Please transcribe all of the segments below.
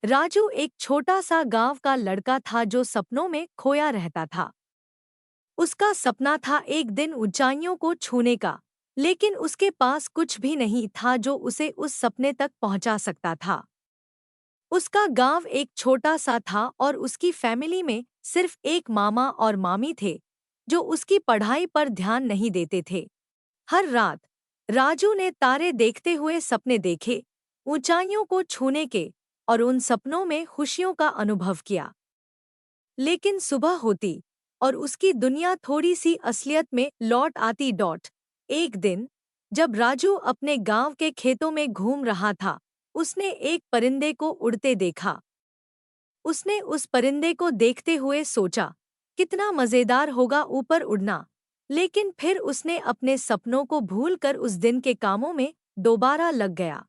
राजू एक छोटा सा गांव का लड़का था जो सपनों में खोया रहता था। उसका सपना था एक दिन ऊंचाइयों को छूने का, लेकिन उसके पास कुछ भी नहीं था जो उसे उस सपने तक पहुंचा सकता था। उसका गांव एक छोटा सा था और उसकी फैमिली में सिर्फ एक मामा और मामी थे, जो उसकी पढ़ाई पर ध्यान नहीं देते थे। हर रात राजू ने तारे देखते हुए सपने देखे, ऊंचाइयों को छूने के, और उन सपनों में खुशियों का अनुभव किया। लेकिन सुबह होती और उसकी दुनिया थोड़ी सी असलियत में लौट आती। एक दिन जब राजू अपने गांव के खेतों में घूम रहा था, उसने एक परिंदे को उड़ते देखा। उसने उस परिंदे को देखते हुए सोचा, कितना मजेदार होगा ऊपर उड़ना। लेकिन फिर उसने अपने सपनों को भूलकर उस दिन के कामों में दोबारा लग गया।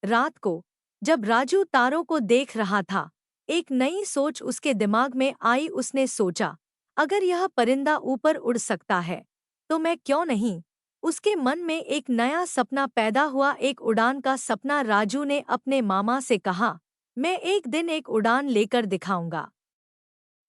रात को जब राजू तारों को देख रहा था, एक नई सोच उसके दिमाग में आई। उसने सोचा, अगर यह परिंदा ऊपर उड़ सकता है तो मैं क्यों नहीं। उसके मन में एक नया सपना पैदा हुआ, एक उड़ान का सपना। राजू ने अपने मामा से कहा, मैं एक दिन एक उड़ान लेकर दिखाऊंगा।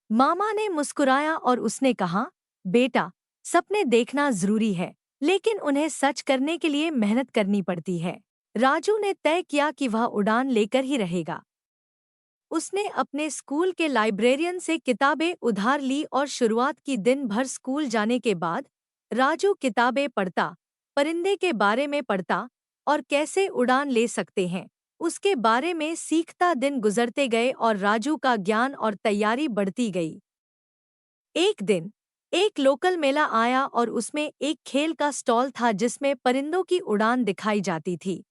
मामा ने मुस्कुराया और उसने कहा, बेटा, सपने देखना जरूरी है, लेकिन उन्हें सच करने के लिए मेहनत करनी पड़ती है। राजू ने तय किया कि वह उड़ान लेकर ही रहेगा। उसने अपने स्कूल के लाइब्रेरियन से किताबें उधार ली और शुरुआत की। दिन भर स्कूल जाने के बाद राजू किताबें पढ़ता, परिंदे के बारे में पढ़ता और कैसे उड़ान ले सकते हैं उसके बारे में सीखता। दिन गुजरते गए और राजू का ज्ञान और तैयारी बढ़ती गई। एक दिन एक लोकल मेला आया और उसमें एक खेल का स्टॉल था जिसमें परिंदों की उड़ान दिखाई जाती थी।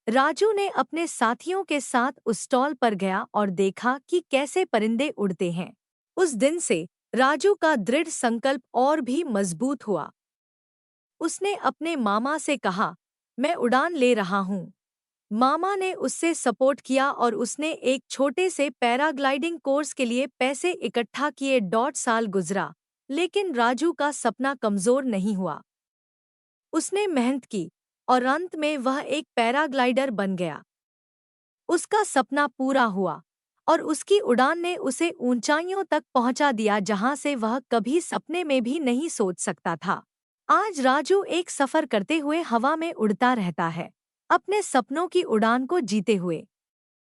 राजू ने अपने साथियों के साथ उस स्टॉल पर गया और देखा कि कैसे परिंदे उड़ते हैं। उस दिन से राजू का दृढ़ संकल्प और भी मजबूत हुआ। उसने अपने मामा से कहा, मैं उड़ान ले रहा हूँ। मामा ने उससे सपोर्ट किया और उसने एक छोटे से पैराग्लाइडिंग कोर्स के लिए पैसे इकट्ठा किए। 1.5 साल गुजरा, लेकिन राजू का सपना कमजोर नहीं हुआ। उसने मेहनत की और अंत में वह एक पैराग्लाइडर बन गया। उसका सपना पूरा हुआ और उसकी उड़ान ने उसे ऊंचाइयों तक पहुंचा दिया जहां से वह कभी सपने में भी नहीं सोच सकता था। आज राजू एक सफर करते हुए हवा में उड़ता रहता है, अपने सपनों की उड़ान को जीते हुए।